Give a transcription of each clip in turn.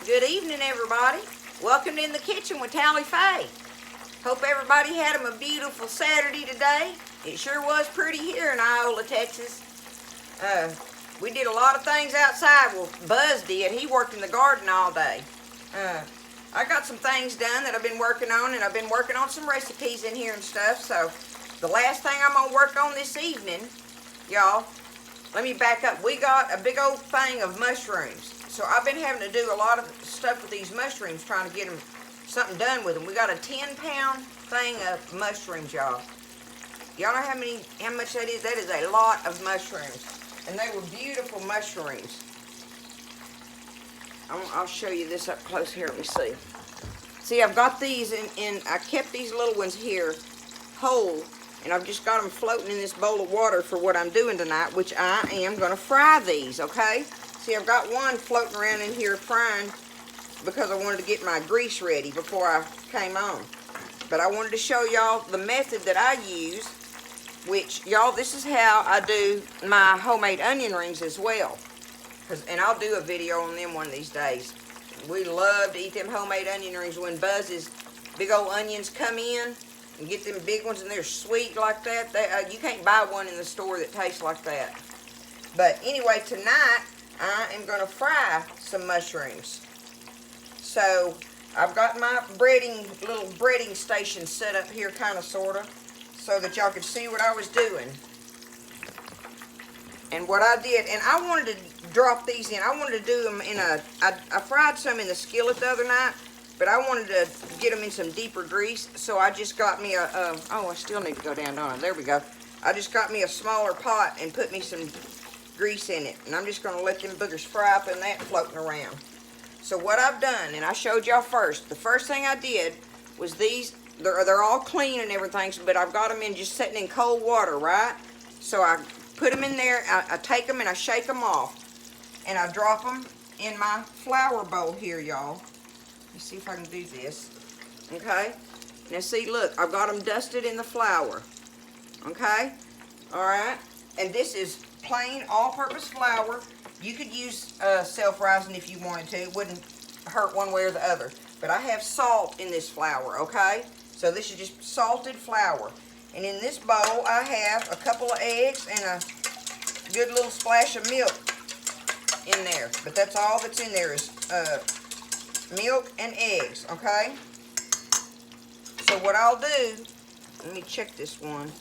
Good evening, everybody. Welcome in the kitchen with Tally Faye. Hope everybody had them a beautiful Saturday today. It sure was pretty here in Iola, Texas. We did a lot of things outside. Well, Buzz did. He worked in the garden all day. I got some things done that I've been working on, and I've been working on some recipes in here and stuff. So the last thing I'm going to work on this evening, y'all, let me back up. We got a big old thing of mushrooms. So I've been having to do a lot of stuff with these mushrooms, trying to get them something done with them. We got a 10-pound thing of mushrooms, y'all. Y'all know how much that is? That is a lot of mushrooms. And they were beautiful mushrooms. I'll show you this up close here. Let me see. See, I've got these in I kept these little ones here whole, and I've just got them floating in this bowl of water for what I'm doing tonight, which I am going to fry these, okay? See, I've got one floating around in here frying because I wanted to get my grease ready before I came on. But I wanted to show y'all the method that I use, which, y'all, this is how I do my homemade onion rings as well. And I'll do a video on them one of these days. We love to eat them homemade onion rings when Buzz's big old onions come in, and get them big ones, and they're sweet like that. You can't buy one in the store that tastes like that. But anyway, tonight I am going to fry some mushrooms. So I've got my little breading station set up here, kind of, sort of, so that y'all could see what I was doing. And what I did, and I wanted to drop these in. I wanted to do them in I fried some in the skillet the other night, but I wanted to get them in some deeper grease. So I just got me oh, I still need to go down on it. There we go. I just got me a smaller pot and put me some grease in it, and I'm just going to let them boogers fry up in that floating around. So what I've done, and I showed y'all first, the first thing I did was these, they're all clean and everything, but I've got them in just sitting in cold water, right? So I put them in there, I take them and I shake them off, and I drop them in my flour bowl here, y'all. Let's see if I can do this, okay? Now see, look, I've got them dusted in the flour, okay? All right, and this is plain all-purpose flour. You could use self-rising if you wanted to. It wouldn't hurt one way or the other. But I have salt in this flour, okay? So this is just salted flour. And in this bowl, I have a couple of eggs and a good little splash of milk in there. But that's all that's in there is milk and eggs, okay? So what I'll do, let me check this one.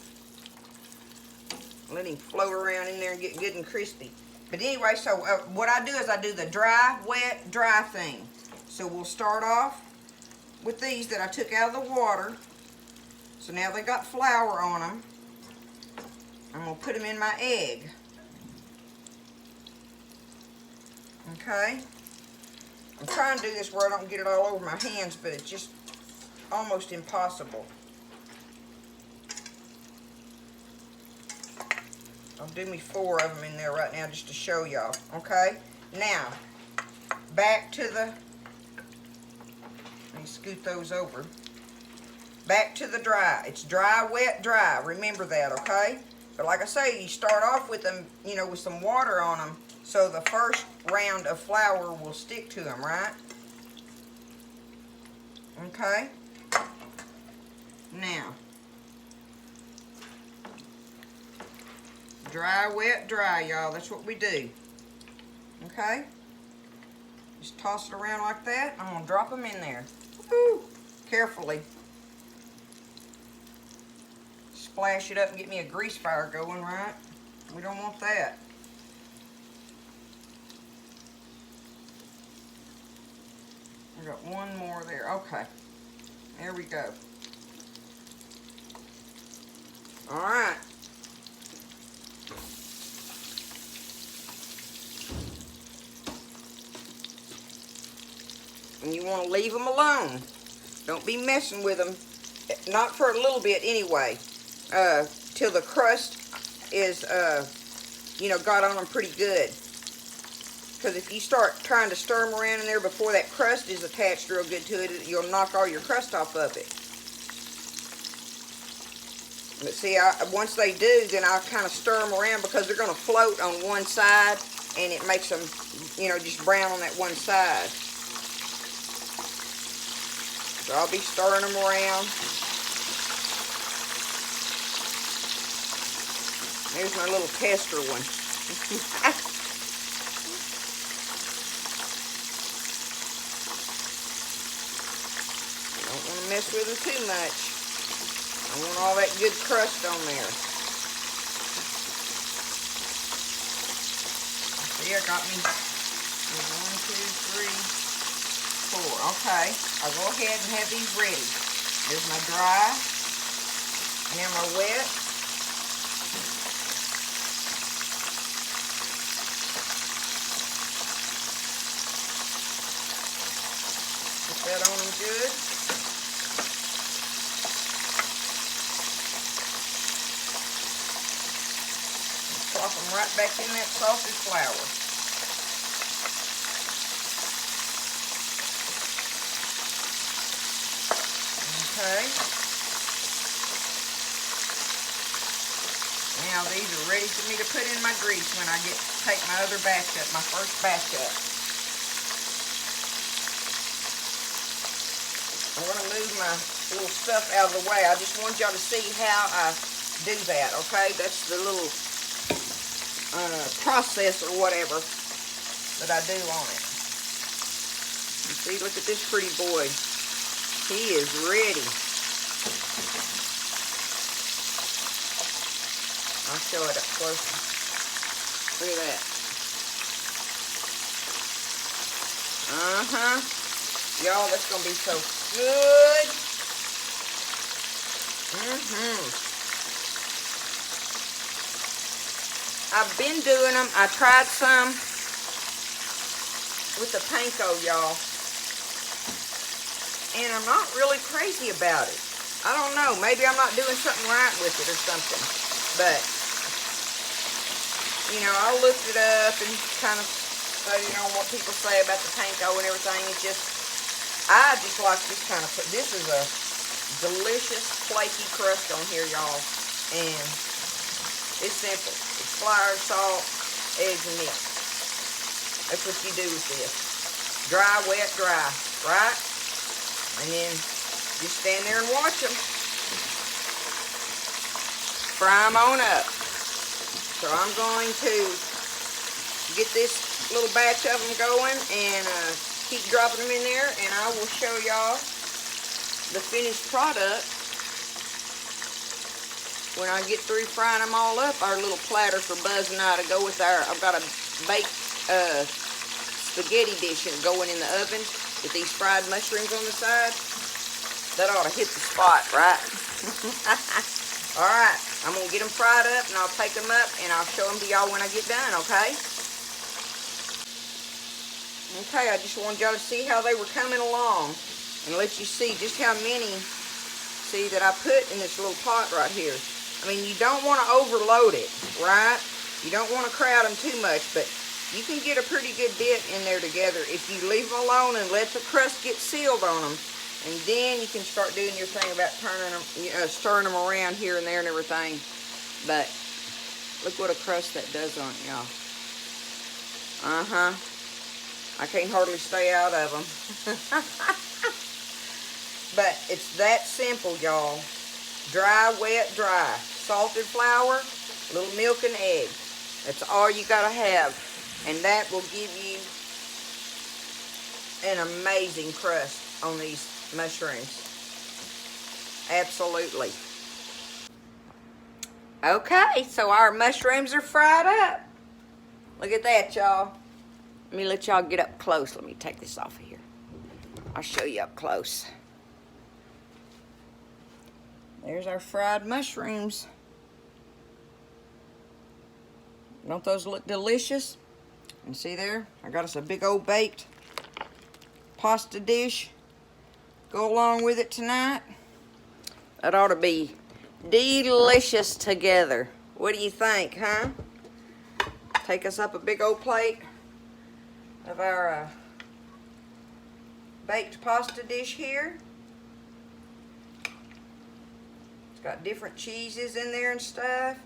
Let him float around in there and get good and crispy. But anyway, so what I do is I do the dry, wet, dry thing. So we'll start off with these that I took out of the water. So now they got flour on them. I'm going to put them in my egg. Okay? I'm trying to do this where I don't get it all over my hands, but it's just almost impossible. I'll do me 4 of them in there right now just to show y'all, okay? Now, back to the, let me scoot those over. Back to the dry. It's dry, wet, dry. Remember that, okay? But like I say, you start off with them, you know, with some water on them, so the first round of flour will stick to them, right? Okay? Now, dry, wet, dry, y'all. That's what we do. Okay? Just toss it around like that. I'm going to drop them in there. Woo! Carefully. Splash it up and get me a grease fire going, right? We don't want that. I got one more there. Okay. There we go. All right. And you want to leave them alone. Don't be messing with them. Not for a little bit anyway. Till the crust is, you know, got on them pretty good. Because if you start trying to stir them around in there before that crust is attached real good to it, you'll knock all your crust off of it. But see, once they do, then I'll kind of stir them around because they're going to float on one side, and it makes them, you know, just brown on that one side. So I'll be stirring them around. There's my little tester one. Don't want to mess with them too much. I want all that good crust on there. See, I got me 1, 2, 3, 4. Okay, I'll go ahead and have these ready. There's my dry, now my wet. Put that on them good. Plop them right back in that salted flour. Okay. Now these are ready for me to put in my grease when I take my other batch up, my first batch up. I'm going to move my little stuff out of the way. I just want y'all to see how I do that, okay? That's the little process or whatever that I do on it. You see, look at this pretty boy. He is ready. I'll show it up closer. Look at that. Y'all, that's going to be so good. I've been doing them. I tried some with the panko, y'all. And I'm not really crazy about it. I don't know. Maybe I'm not doing something right with it or something. But, you know, I looked it up and kind of studied on what people say about the panko and everything. It's just, I just like this kind of, this is a delicious flaky crust on here, y'all. And it's simple. It's flour, salt, eggs, and milk. That's what you do with this. Dry, wet, dry, right? And then just stand there and watch them. Fry them on up. So I'm going to get this little batch of them going and keep dropping them in there, and I will show y'all the finished product when I get through frying them all up. Our little platter for Buzz and I to go with our, I've got a baked spaghetti dish going in the oven with these fried mushrooms on the side. That ought to hit the spot, right? Alright, I'm going to get them fried up and I'll take them up and I'll show them to y'all when I get done, okay? Okay, I just wanted y'all to see how they were coming along and let you see just how many, see, that I put in this little pot right here. I mean, you don't want to overload it, right? You don't want to crowd them too much, but you can get a pretty good bit in there together if you leave them alone and let the crust get sealed on them. And then you can start doing your thing about turning them, stirring them around here and there and everything. But look what a crust that does on it, y'all. I can't hardly stay out of them. But it's that simple, y'all. Dry, wet, dry. Salted flour, a little milk and egg. That's all you gotta have. And that will give you an amazing crust on these mushrooms. Absolutely. Okay, so our mushrooms are fried up. Look at that, y'all. Let me let y'all get up close. Let me take this off of here. I'll show you up close. There's our fried mushrooms. Don't those look delicious? And see there, I got us a big old baked pasta dish. Go along with it tonight. That ought to be delicious together. What do you think, huh? Take us up a big old plate of our baked pasta dish here. It's got different cheeses in there and stuff.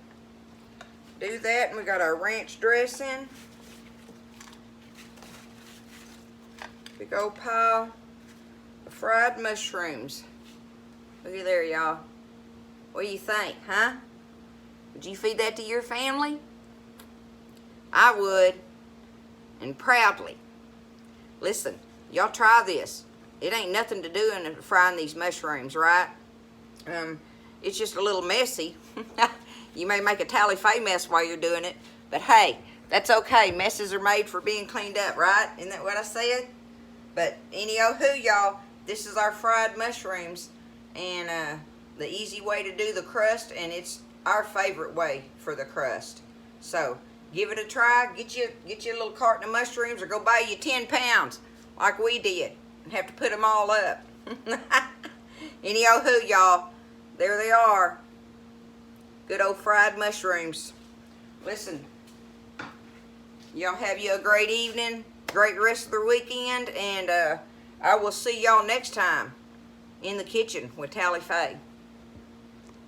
Do that, and we got our ranch dressing. Big old pile fried mushrooms. Look at there, y'all. What do you think, huh? Would you feed that to your family? I would, and proudly. Listen, y'all try this. It ain't nothing to do in frying these mushrooms, right? It's just a little messy. You may make a tally-fay mess while you're doing it, but hey, that's okay. Messes are made for being cleaned up, right? Isn't that what I said? But any-oh-hoo, y'all, this is our fried mushrooms, and the easy way to do the crust, and it's our favorite way for the crust. So give it a try. Get you a little carton of mushrooms, or go buy you 10 pounds like we did and have to put them all up. Any-oh-hoo, y'all. There they are. Good old fried mushrooms. Listen, y'all have you a great evening, great rest of the weekend, and I will see y'all next time in the kitchen with Tally Faye.